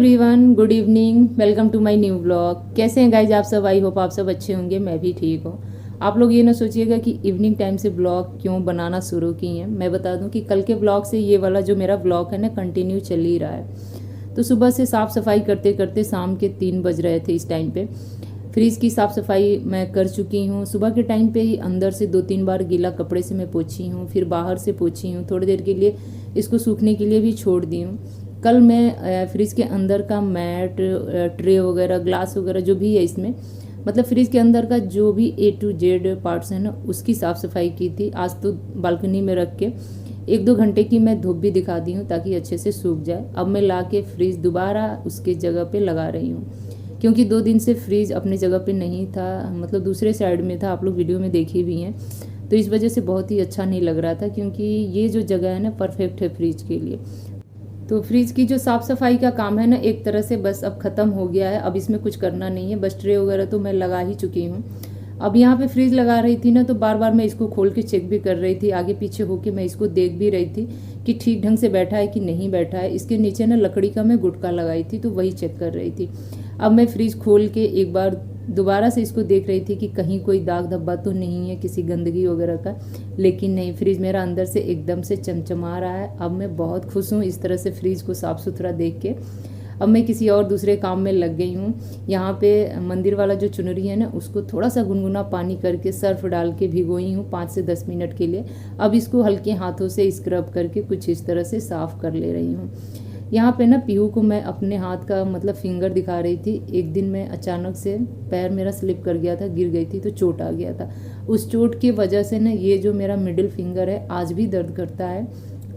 Everyone, good evening. Welcome to my new blog. कैसे हैं guys आप सब? आई होप आप सब अच्छे होंगे। मैं भी ठीक हूँ। आप लोग ये ना सोचिएगा कि इवनिंग टाइम से ब्लॉग क्यों बनाना शुरू की हैं। मैं बता दूं कि कल के ब्लॉग से ये वाला जो मेरा ब्लॉग है ना कंटिन्यू चल ही रहा है। तो सुबह से साफ़ सफाई करते करते शाम के 3 बज रहे थे। इस टाइम पे फ्रिज की साफ़ सफाई मैं कर चुकी हूँ। सुबह के टाइम पे ही अंदर से 2-3 बार गीला कपड़े से मैं पोछी हूँ, फिर बाहर से पोछी हूँ। थोड़ी देर के लिए इसको सूखने के लिए भी छोड़ दी हूँ। कल मैं फ्रिज के अंदर का मैट, ट्रे वगैरह, ग्लास वगैरह जो भी है इसमें, मतलब फ्रिज के अंदर का जो भी A to Z पार्ट्स हैं ना, उसकी साफ़ सफाई की थी। आज तो बालकनी में रख के 1-2 घंटे की मैं धूप भी दिखा दी हूँ ताकि अच्छे से सूख जाए। अब मैं ला के फ्रिज दोबारा उसके जगह पे लगा रही हूँ, क्योंकि 2 दिन से फ्रिज अपनी जगह पे नहीं था, मतलब दूसरे साइड में था। आप लोग वीडियो में देखे भी हैं। तो इस वजह से बहुत ही अच्छा नहीं लग रहा था, क्योंकि ये जो जगह है ना परफेक्ट है फ्रिज के लिए। तो फ्रिज की जो साफ़ सफाई का काम है ना, एक तरह से बस अब ख़त्म हो गया है। अब इसमें कुछ करना नहीं है। बस ट्रे वगैरह तो मैं लगा ही चुकी हूँ। अब यहाँ पे फ्रिज लगा रही थी ना, तो बार बार मैं इसको खोल के चेक भी कर रही थी। आगे पीछे होके मैं इसको देख भी रही थी कि ठीक ढंग से बैठा है कि नहीं बैठा है। इसके नीचे ना लकड़ी का मैं गुटका लगाई थी, तो वही चेक कर रही थी। अब मैं फ्रिज खोल के एक बार दोबारा से इसको देख रही थी कि कहीं कोई दाग धब्बा तो नहीं है किसी गंदगी वगैरह का। लेकिन नहीं, फ्रिज मेरा अंदर से एकदम से चमचमा रहा है। अब मैं बहुत खुश हूँ इस तरह से फ्रिज को साफ़ सुथरा देख के। अब मैं किसी और दूसरे काम में लग गई हूँ। यहाँ पे मंदिर वाला जो चुनरी है ना, उसको थोड़ा सा गुनगुना पानी करके सर्फ डाल के भिगोई हूँ 5 से 10 मिनट के लिए। अब इसको हल्के हाथों से स्क्रब करके कुछ इस तरह से साफ़ कर ले रही हूँ। यहाँ पे ना पीहू को मैं अपने हाथ का मतलब फिंगर दिखा रही थी। एक दिन में अचानक से पैर मेरा स्लिप कर गया था, गिर गई थी, तो चोट आ गया था। उस चोट की वजह से ना ये जो मेरा मिडिल फिंगर है आज भी दर्द करता है।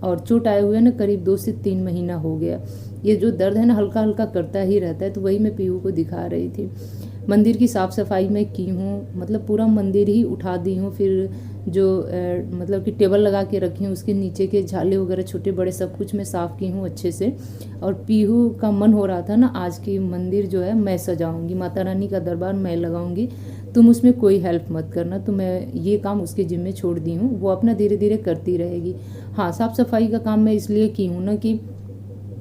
और चोट आए हुए ना करीब 2 से 3 महीना हो गया। ये जो दर्द है ना हल्का हल्का करता ही रहता है। तो वही मैं पीहू को दिखा रही थी। मंदिर की साफ़ सफाई मैं की हूँ, मतलब पूरा मंदिर ही उठा दी हूँ। फिर जो मतलब कि टेबल लगा के रखी हूँ, उसके नीचे के झाले वगैरह छोटे बड़े सब कुछ मैं साफ़ की हूँ अच्छे से। और पीहू का मन हो रहा था ना आज की मंदिर जो है मैं सजाऊंगी, माता रानी का दरबार मैं लगाऊंगी, तुम उसमें कोई हेल्प मत करना। तो मैं ये काम उसके जिम्मे छोड़ दी हूँ, वो अपना धीरे धीरे करती रहेगी। हाँ, साफ़ सफाई का काम मैं इसलिए की हूँ ना कि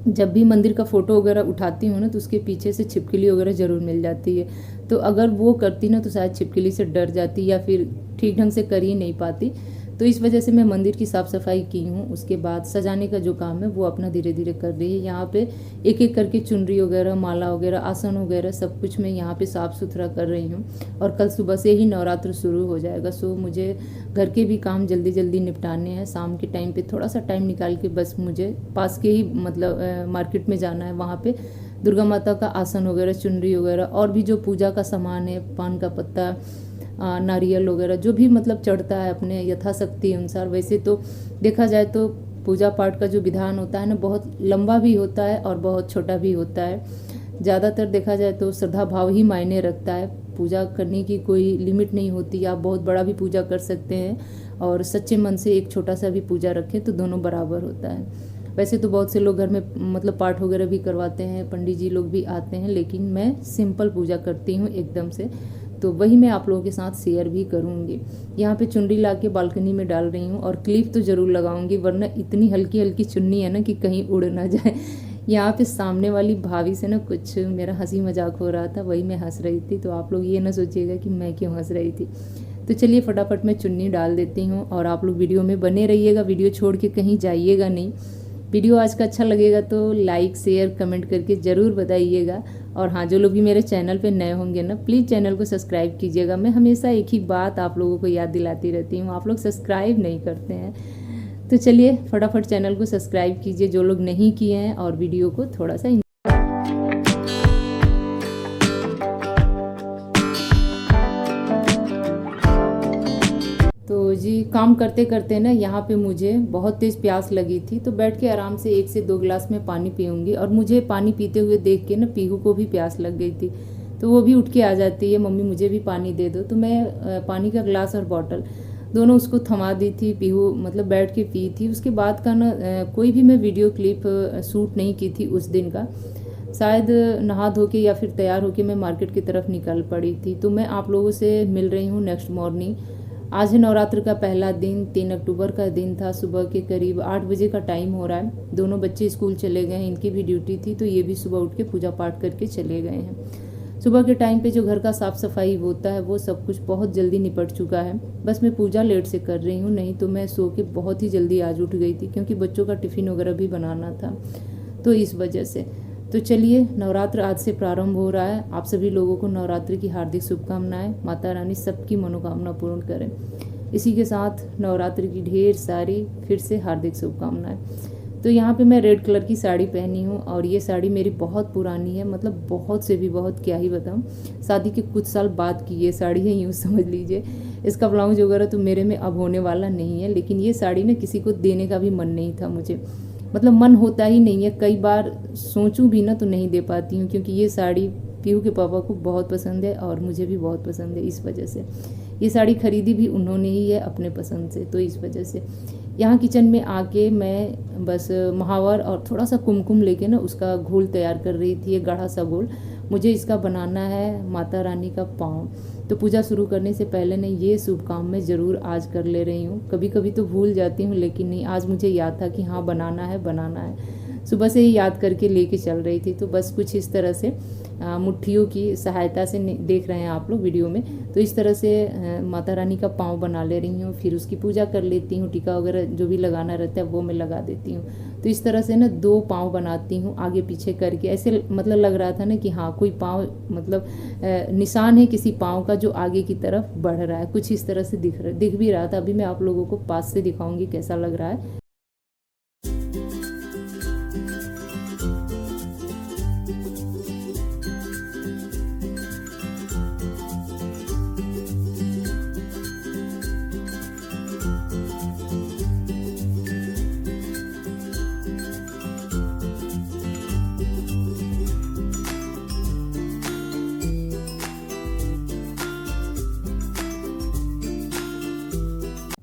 जब भी मंदिर का फ़ोटो वगैरह उठाती हूँ ना, तो उसके पीछे से छिपकली वगैरह ज़रूर मिल जाती है। तो अगर वो करती ना, तो शायद छिपकली से डर जाती या फिर ठीक ढंग से कर ही नहीं पाती। तो इस वजह से मैं मंदिर की साफ़ सफाई की हूँ। उसके बाद सजाने का जो काम है वो अपना धीरे धीरे कर रही है। यहाँ पे एक एक करके चुनरी वगैरह, माला वगैरह, आसन वगैरह सब कुछ मैं यहाँ पे साफ़ सुथरा कर रही हूँ। और कल सुबह से ही नवरात्र शुरू हो जाएगा। सो मुझे घर के भी काम जल्दी जल्दी निपटाने हैं। शाम के टाइम पे थोड़ा सा टाइम निकाल के बस मुझे पास के ही मतलब मार्केट में जाना है। वहाँ पे दुर्गा माता का आसन वगैरह, चुनरी वगैरह, और भी जो पूजा का सामान है, पान का पत्ता, नारियल वगैरह, जो भी मतलब चढ़ता है अपने यथाशक्ति अनुसार। वैसे तो देखा जाए तो पूजा पाठ का जो विधान होता है ना, बहुत लंबा भी होता है और बहुत छोटा भी होता है। ज़्यादातर देखा जाए तो श्रद्धा भाव ही मायने रखता है। पूजा करने की कोई लिमिट नहीं होती। आप बहुत बड़ा भी पूजा कर सकते हैं और सच्चे मन से एक छोटा सा भी पूजा रखें तो दोनों बराबर होता है। वैसे तो बहुत से लोग घर में मतलब पाठ वगैरह भी करवाते हैं, पंडित जी लोग भी आते हैं, लेकिन मैं सिंपल पूजा करती हूँ एकदम से। तो वही मैं आप लोगों के साथ शेयर भी करूँगी। यहाँ पे चुनरी ला के बालकनी में डाल रही हूँ, और क्लिप तो ज़रूर लगाऊंगी, वरना इतनी हल्की हल्की चुन्नी है ना कि कहीं उड़ ना जाए। यहाँ पे सामने वाली भाभी से ना कुछ मेरा हंसी मजाक हो रहा था, वही मैं हंस रही थी। तो आप लोग ये ना सोचिएगा कि मैं क्यों हंस रही थी। तो चलिए फटाफट मैं चुन्नी डाल देती हूँ, और आप लोग वीडियो में बने रहिएगा, वीडियो छोड़ के कहीं जाइएगा नहीं। वीडियो आज का अच्छा लगेगा तो लाइक शेयर कमेंट करके ज़रूर बताइएगा। और हाँ, जो लोग भी मेरे चैनल पे नए होंगे ना, प्लीज़ चैनल को सब्सक्राइब कीजिएगा। मैं हमेशा एक ही बात आप लोगों को याद दिलाती रहती हूँ, आप लोग सब्सक्राइब नहीं करते हैं। तो चलिए फटाफट चैनल को सब्सक्राइब कीजिए जो लोग नहीं किए हैं, और वीडियो को थोड़ा सा तो जी काम करते करते ना यहाँ पे मुझे बहुत तेज़ प्यास लगी थी। तो बैठ के आराम से 1 से 2 गिलास में पानी पीऊँगी। और मुझे पानी पीते हुए देख के ना पीहू को भी प्यास लग गई थी, तो वो भी उठ के आ जाती है, मम्मी मुझे भी पानी दे दो। तो मैं पानी का गिलास और बॉटल दोनों उसको थमा दी थी। पीहू मतलब बैठ के पी थी। उसके बाद का ना कोई भी मैं वीडियो क्लिप शूट नहीं की थी उस दिन का। शायद नहा धो के या फिर तैयार होके मैं मार्केट की तरफ निकल पड़ी थी। तो मैं आप लोगों से मिल रही हूँ नेक्स्ट मॉर्निंग। आज है नवरात्र का पहला दिन, 3 अक्टूबर का दिन था। सुबह के करीब 8 बजे का टाइम हो रहा है। दोनों बच्चे स्कूल चले गए हैं, इनकी भी ड्यूटी थी तो ये भी सुबह उठ के पूजा पाठ करके चले गए हैं। सुबह के टाइम पे जो घर का साफ़ सफाई होता है वो सब कुछ बहुत जल्दी निपट चुका है। बस मैं पूजा लेट से कर रही हूँ, नहीं तो मैं सो के बहुत ही जल्दी आज उठ गई थी क्योंकि बच्चों का टिफ़िन वगैरह भी बनाना था, तो इस वजह से। तो चलिए, नवरात्र आज से प्रारंभ हो रहा है। आप सभी लोगों को नवरात्रि की हार्दिक शुभकामनाएं। माता रानी सबकी मनोकामना पूर्ण करें। इसी के साथ नवरात्रि की ढेर सारी फिर से हार्दिक शुभकामनाएं। तो यहाँ पे मैं रेड कलर की साड़ी पहनी हूँ और ये साड़ी मेरी बहुत पुरानी है, मतलब बहुत से भी बहुत, क्या ही बताऊँ। शादी के कुछ साल बाद की ये साड़ी है, यूँ समझ लीजिए। इसका ब्लाउज वगैरह तो मेरे में अब होने वाला नहीं है, लेकिन ये साड़ी ना किसी को देने का भी मन नहीं था मुझे, मतलब मन होता ही नहीं है। कई बार सोचूं भी ना तो नहीं दे पाती हूँ, क्योंकि ये साड़ी पीहू के पापा को बहुत पसंद है और मुझे भी बहुत पसंद है। इस वजह से ये साड़ी खरीदी भी उन्होंने ही है अपने पसंद से, तो इस वजह से यहाँ किचन में आके मैं बस महावर और थोड़ा सा कुमकुम लेके ना उसका घोल तैयार कर रही थी, एक गाढ़ा सा घोल। मुझे इसका बनाना है माता रानी का पाँव। तो पूजा शुरू करने से पहले ने ये शुभ काम मैं ज़रूर आज कर ले रही हूँ। कभी कभी तो भूल जाती हूँ, लेकिन नहीं, आज मुझे याद था कि हाँ बनाना है बनाना है। सुबह से ही याद करके लेके चल रही थी। तो बस कुछ इस तरह से मुट्ठियों की सहायता से देख रहे हैं आप लोग वीडियो में, तो इस तरह से माता रानी का पाँव बना ले रही हूँ। फिर उसकी पूजा कर लेती हूँ, टीका वगैरह जो भी लगाना रहता है वो मैं लगा देती हूँ। तो इस तरह से ना 2 पाँव बनाती हूँ आगे पीछे करके। ऐसे मतलब लग रहा था ना कि हाँ कोई पाँव, मतलब निशान है किसी पाँव का जो आगे की तरफ बढ़ रहा है, कुछ इस तरह से दिख भी रहा था। अभी मैं आप लोगों को पास से दिखाऊंगी कैसा लग रहा है।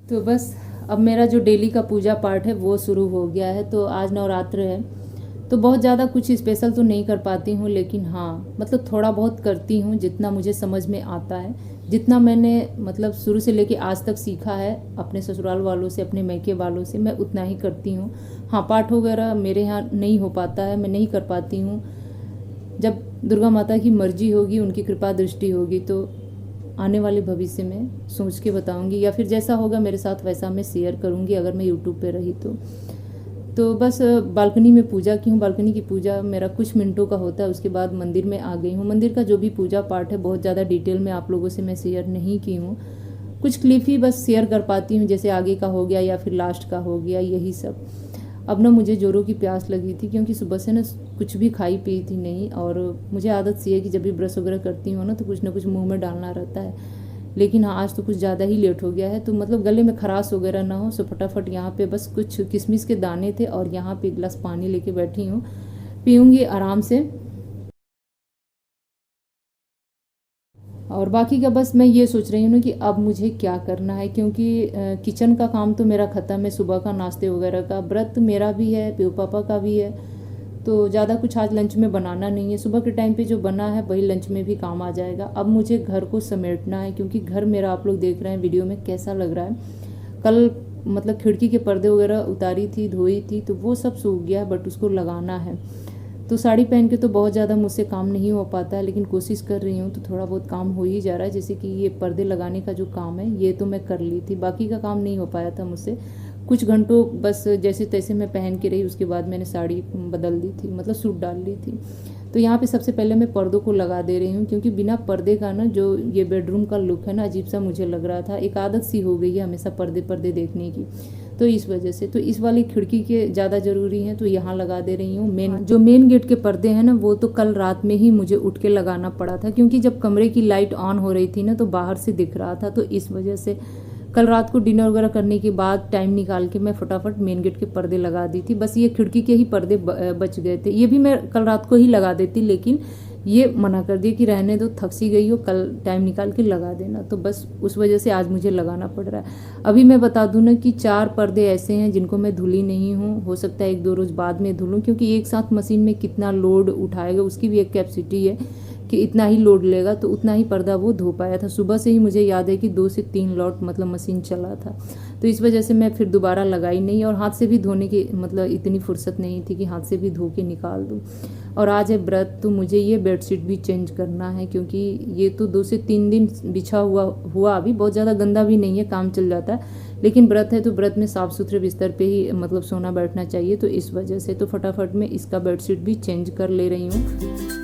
तो बस अब मेरा जो डेली का पूजा पाठ है वो शुरू हो गया है। तो आज नवरात्र है तो बहुत ज़्यादा कुछ स्पेशल तो नहीं कर पाती हूँ, लेकिन हाँ मतलब थोड़ा बहुत करती हूँ जितना मुझे समझ में आता है, जितना मैंने मतलब शुरू से लेके आज तक सीखा है अपने ससुराल वालों से, अपने मैके वालों से, मैं उतना ही करती हूँ। हाँ पाठ वगैरह मेरे यहाँ नहीं हो पाता है, मैं नहीं कर पाती हूँ। जब दुर्गा माता की मर्जी होगी, उनकी कृपा दृष्टि होगी तो आने वाले भविष्य में सोच के बताऊंगी, या फिर जैसा होगा मेरे साथ वैसा मैं शेयर करूंगी अगर मैं यूट्यूब पे रही तो बस बालकनी में पूजा की हूँ। बालकनी की पूजा मेरा कुछ मिनटों का होता है, उसके बाद मंदिर में आ गई हूँ। मंदिर का जो भी पूजा पाठ है बहुत ज़्यादा डिटेल में आप लोगों से मैं शेयर नहीं की हूँ, कुछ क्लिप ही बस शेयर कर पाती हूँ, जैसे आगे का हो गया या फिर लास्ट का हो गया, यही सब। अब ना मुझे जोरों की प्यास लगी थी क्योंकि सुबह से ना कुछ भी खाई पी थी नहीं, और मुझे आदत सी है कि जब भी ब्रश वगैरह करती हूँ ना तो कुछ ना कुछ मुंह में डालना रहता है। लेकिन हाँ आज तो कुछ ज़्यादा ही लेट हो गया है, तो मतलब गले में खराश वगैरह ना हो, सो फटाफट यहाँ पे बस कुछ किशमिश के दाने थे और यहाँ पे 1 गिलास पानी लेके बैठी हूँ, पीऊँगी आराम से। और बाकी का बस मैं ये सोच रही हूँ ना कि अब मुझे क्या करना है, क्योंकि किचन का काम तो मेरा ख़त्म है, सुबह का नाश्ते वगैरह का। व्रत मेरा भी है, प्यो पापा का भी है, तो ज़्यादा कुछ आज लंच में बनाना नहीं है। सुबह के टाइम पे जो बना है वही लंच में भी काम आ जाएगा। अब मुझे घर को समेटना है, क्योंकि घर मेरा आप लोग देख रहे हैं वीडियो में कैसा लग रहा है। कल मतलब खिड़की के पर्दे वगैरह उतारी थी, धोई थी, तो वो सब सूख गया है, बट उसको लगाना है। तो साड़ी पहन के तो बहुत ज़्यादा मुझसे काम नहीं हो पाता है, लेकिन कोशिश कर रही हूँ तो थोड़ा बहुत काम हो ही जा रहा है। जैसे कि ये पर्दे लगाने का जो काम है ये तो मैं कर ली थी, बाकी का काम नहीं हो पाया था मुझसे। कुछ घंटों बस जैसे तैसे मैं पहन के रही, उसके बाद मैंने साड़ी बदल दी थी, मतलब सूट डाल ली थी। तो यहाँ पे सबसे पहले मैं पर्दों को लगा दे रही हूँ, क्योंकि बिना पर्दे का ना जो ये बेडरूम का लुक है ना अजीब सा मुझे लग रहा था। एक आदत सी हो गई है हमेशा पर्दे देखने की, तो इस वजह से। तो इस वाली खिड़की के ज़्यादा ज़रूरी हैं तो यहाँ लगा दे रही हूँ। मेन गेट के पर्दे हैं ना वो तो कल रात में ही मुझे उठ के लगाना पड़ा था, क्योंकि जब कमरे की लाइट ऑन हो रही थी ना तो बाहर से दिख रहा था, तो इस वजह से कल रात को डिनर वगैरह करने के बाद टाइम निकाल के मैं फटाफट मेन गेट के पर्दे लगा दी थी। बस ये खिड़की के ही पर्दे बच गए थे, ये भी मैं कल रात को ही लगा देती, लेकिन ये मना कर दिया कि रहने दो, थक सी गई हो, कल टाइम निकाल के लगा देना। तो बस उस वजह से आज मुझे लगाना पड़ रहा है। अभी मैं बता दूं ना कि 4 पर्दे ऐसे हैं जिनको मैं धुली नहीं हूँ, हो सकता है 1-2 रोज़ बाद में धुलूँ, क्योंकि एक साथ मशीन में कितना लोड उठाएगा उसकी भी एक कैपेसिटी है कि इतना ही लोड लेगा, तो उतना ही पर्दा वो धो पाया था। सुबह से ही मुझे याद है कि 2 से 3 लॉट मतलब मशीन चला था, तो इस वजह से मैं फिर दोबारा लगाई नहीं, और हाथ से भी धोने की मतलब इतनी फुर्सत नहीं थी कि हाथ से भी धो के निकाल दूँ। और आज है व्रत, तो मुझे ये बेडशीट भी चेंज करना है, क्योंकि ये तो 2 से 3 दिन बिछा हुआ अभी बहुत ज़्यादा गंदा भी नहीं है, काम चल जाता है, लेकिन व्रत है तो व्रत में साफ़ सुथरे बिस्तर पे ही मतलब सोना बैठना चाहिए, तो इस वजह से तो फटाफट मैं इसका बेडशीट भी चेंज कर ले रही हूँ।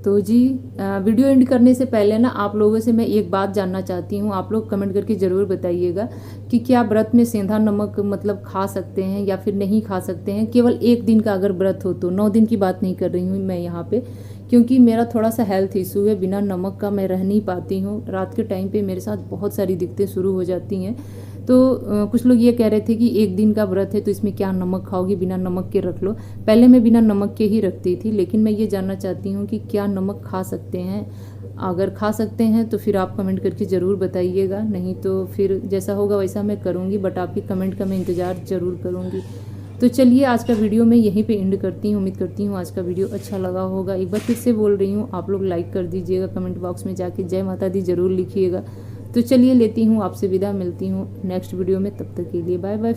तो जी वीडियो एंड करने से पहले ना आप लोगों से मैं एक बात जानना चाहती हूँ। आप लोग कमेंट करके ज़रूर बताइएगा कि क्या व्रत में सेंधा नमक मतलब खा सकते हैं या फिर नहीं खा सकते हैं। केवल एक दिन का अगर व्रत हो तो, 9 दिन की बात नहीं कर रही हूँ मैं यहाँ पे, क्योंकि मेरा थोड़ा सा हेल्थ इशू है, बिना नमक का मैं रह नहीं पाती हूँ। रात के टाइम पे मेरे साथ बहुत सारी दिक्कतें शुरू हो जाती हैं। तो कुछ लोग ये कह रहे थे कि एक दिन का व्रत है तो इसमें क्या नमक खाओगी, बिना नमक के रख लो। पहले मैं बिना नमक के ही रखती थी, लेकिन मैं ये जानना चाहती हूँ कि क्या नमक खा सकते हैं। अगर खा सकते हैं तो फिर आप कमेंट करके ज़रूर बताइएगा, नहीं तो फिर जैसा होगा वैसा मैं करूँगी, बट आपकी कमेंट का मैं इंतज़ार ज़रूर करूँगी। तो चलिए आज का वीडियो मैं यहीं पे एंड करती हूँ। उम्मीद करती हूँ आज का वीडियो अच्छा लगा होगा। एक बार फिर से बोल रही हूँ, आप लोग लाइक कर दीजिएगा, कमेंट बॉक्स में जाके जय माता दी ज़रूर लिखिएगा। तो चलिए लेती हूँ आपसे विदा, मिलती हूँ नेक्स्ट वीडियो में, तब तक के लिए बाय बाय।